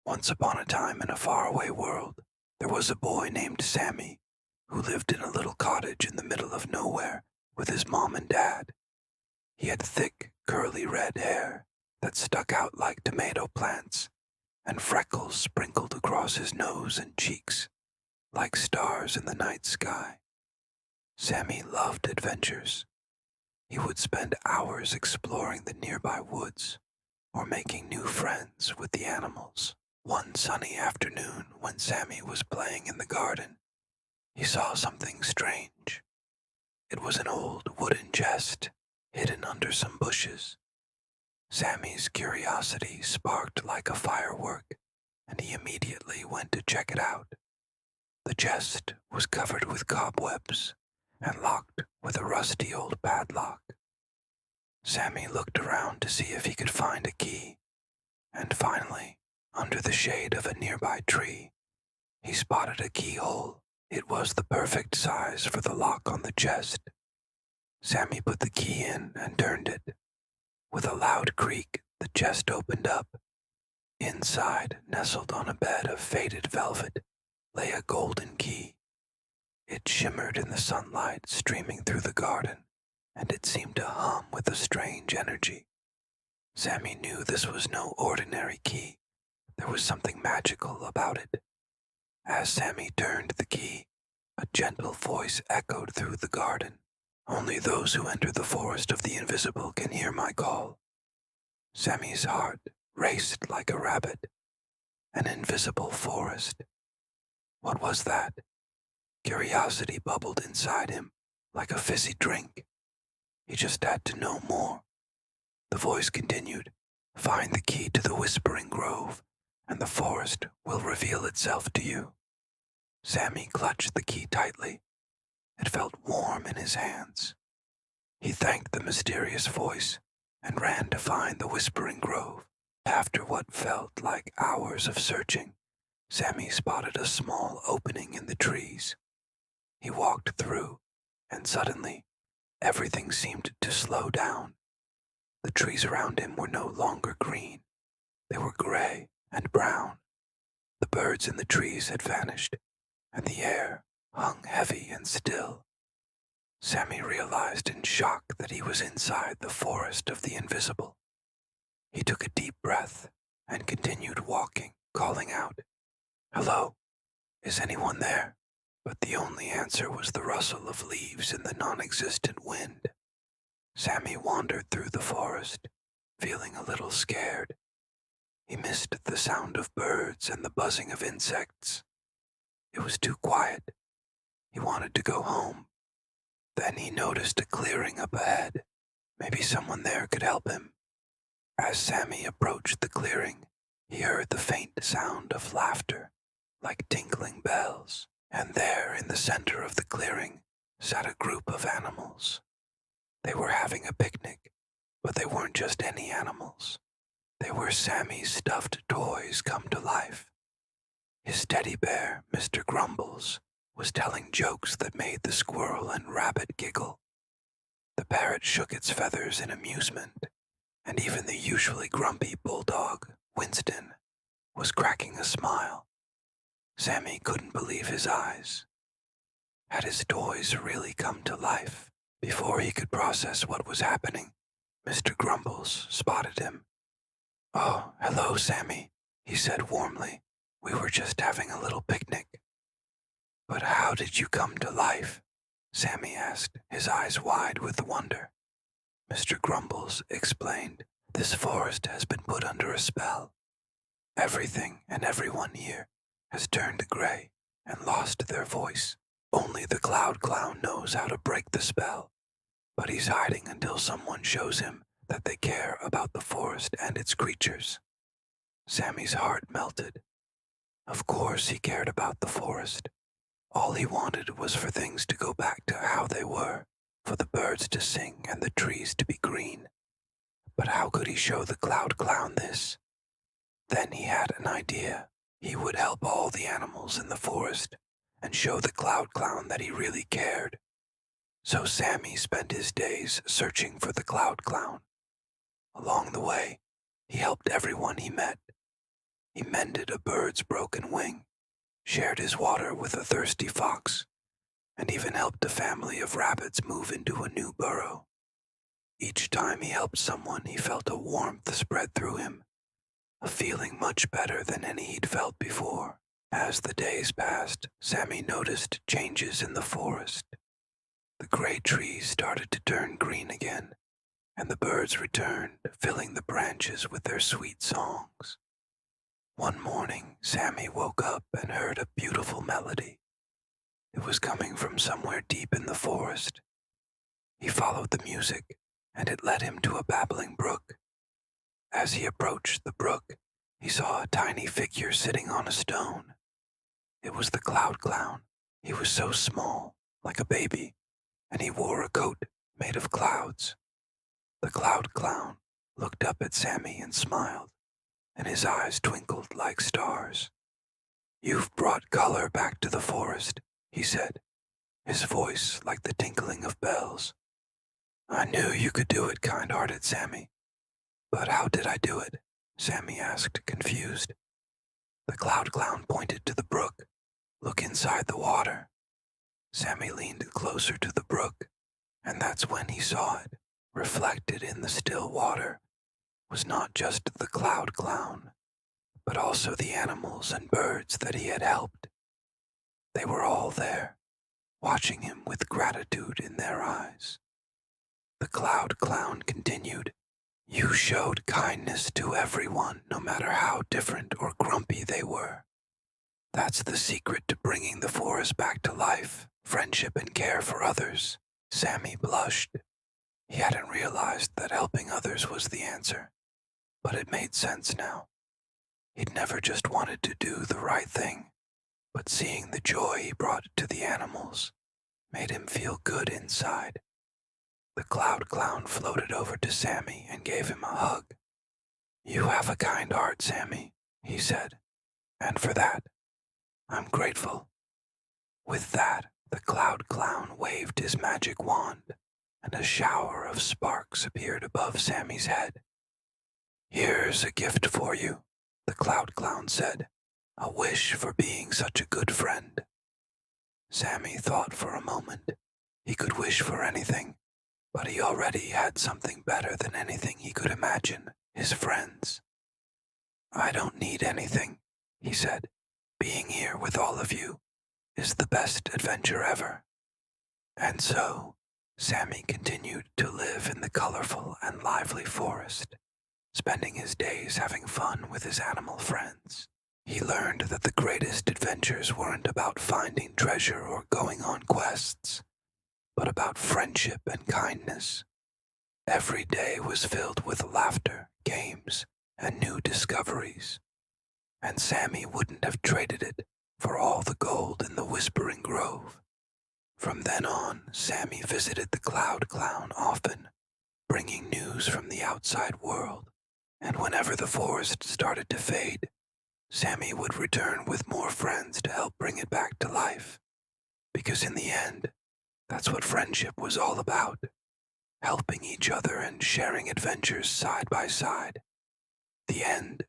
Once upon a time in a faraway world, there was a boy named Sammy who lived in a little cottage in the middle of nowhere with his mom and dad. He had thick, curly red hair that stuck out like tomato plants, and freckles sprinkled across his nose and cheeks like stars in the night sky. Sammy loved adventures. He would spend hours exploring the nearby woods or making new friends with the animals. One sunny afternoon, when Sammy was playing in the garden, he saw something strange. It was an old wooden chest hidden under some bushes. Sammy's curiosity sparked like a firework, and he immediately went to check it out. The chest was covered with cobwebs and locked with a rusty old padlock. Sammy looked around to see if he could find a key, and finally, under the shade of a nearby tree, he spotted a keyhole. It was the perfect size for the lock on the chest. Sammy put the key in and turned it. With a loud creak, the chest opened up. Inside, nestled on a bed of faded velvet, lay a golden key. It shimmered in the sunlight streaming through the garden, and it seemed to hum with a strange energy. Sammy knew this was no ordinary key. There was something magical about it. As Sammy turned the key, a gentle voice echoed through the garden. "Only those who enter the forest of the invisible can hear my call." Sammy's heart raced like a rabbit. An invisible forest. What was that? Curiosity bubbled inside him like a fizzy drink. He just had to know more. The voice continued, "Find the key to the Whispering Grove, and the forest will reveal itself to you." Sammy clutched the key tightly. It felt warm in his hands. He thanked the mysterious voice and ran to find the Whispering Grove. After what felt like hours of searching, Sammy spotted a small opening in the trees. He walked through, and suddenly, everything seemed to slow down. The trees around him were no longer green. They were gray and brown. The birds in the trees had vanished, and the air hung heavy and still. Sammy realized in shock that he was inside the forest of the invisible. He took a deep breath and continued walking, calling out, "Hello, is anyone there?" But the only answer was the rustle of leaves in the non-existent wind. Sammy wandered through the forest, feeling a little scared. He missed the sound of birds and the buzzing of insects. It was too quiet. He wanted to go home. Then he noticed a clearing up ahead. Maybe someone there could help him. As Sammy approached the clearing, he heard the faint sound of laughter, like tinkling bells. And there, in the center of the clearing, sat a group of animals. They were having a picnic, but they weren't just any animals. They were Sammy's stuffed toys come to life. His teddy bear, Mr. Grumbles, was telling jokes that made the squirrel and rabbit giggle. The parrot shook its feathers in amusement, and even the usually grumpy bulldog, Winston, was cracking a smile. Sammy couldn't believe his eyes. Had his toys really come to life? Before he could process what was happening, Mr. Grumbles spotted him. "Oh, hello, Sammy," he said warmly. "We were just having a little picnic." "But how did you come to life?" Sammy asked, his eyes wide with wonder. Mr. Grumbles explained, "This forest has been put under a spell. Everything and everyone here has turned gray and lost their voice. Only the Cloud Clown knows how to break the spell, but he's hiding until someone shows him that they care about the forest and its creatures." Sammy's heart melted. Of course he cared about the forest. All he wanted was for things to go back to how they were, for the birds to sing and the trees to be green. But how could he show the Cloud Clown this? Then he had an idea. He would help all the animals in the forest and show the Cloud Clown that he really cared. So Sammy spent his days searching for the Cloud Clown. Along the way, he helped everyone he met. He mended a bird's broken wing, shared his water with a thirsty fox, and even helped a family of rabbits move into a new burrow. Each time he helped someone, he felt a warmth spread through him, a feeling much better than any he'd felt before. As the days passed, Sammy noticed changes in the forest. The gray trees started to turn green again, and the birds returned, filling the branches with their sweet songs. One morning, Sammy woke up and heard a beautiful melody. It was coming from somewhere deep in the forest. He followed the music, and it led him to a babbling brook. As he approached the brook, he saw a tiny figure sitting on a stone. It was the Cloud Clown. He was so small, like a baby, and he wore a coat made of clouds. The Cloud Clown looked up at Sammy and smiled, and his eyes twinkled like stars. "You've brought color back to the forest," he said, his voice like the tinkling of bells. "I knew you could do it, kind-hearted Sammy." "But how did I do it?" Sammy asked, confused. The Cloud Clown pointed to the brook. "Look inside the water." Sammy leaned closer to the brook, and that's when he saw it, reflected in the still water, was not just the Cloud Clown, but also the animals and birds that he had helped. They were all there, watching him with gratitude in their eyes. The Cloud Clown continued, "You showed kindness to everyone, no matter how different or grumpy they were. That's the secret to bringing the forest back to life, friendship and care for others." Sammy blushed. He hadn't realized that helping others was the answer, but it made sense now. He'd never just wanted to do the right thing, but seeing the joy he brought to the animals made him feel good inside. The Cloud Clown floated over to Sammy and gave him a hug. "You have a kind heart, Sammy," he said, "and for that, I'm grateful." With that, the Cloud Clown waved his magic wand, and a shower of sparks appeared above Sammy's head. "Here's a gift for you," the Cloud Clown said, "a wish for being such a good friend." Sammy thought for a moment. He could wish for anything, but he already had something better than anything he could imagine, his friends. "I don't need anything," he said. "Being here with all of you is the best adventure ever." And so, Sammy continued to live in the colorful and lively forest, spending his days having fun with his animal friends. He learned that the greatest adventures weren't about finding treasure or going on quests, but about friendship and kindness. Every day was filled with laughter, games, and new discoveries, and Sammy wouldn't have traded it for all the gold in the Whispering Grove. From then on, Sammy visited the Cloud Clown often, bringing news from the outside world, and whenever the forest started to fade, Sammy would return with more friends to help bring it back to life. Because in the end, that's what friendship was all about, helping each other and sharing adventures side by side. The end.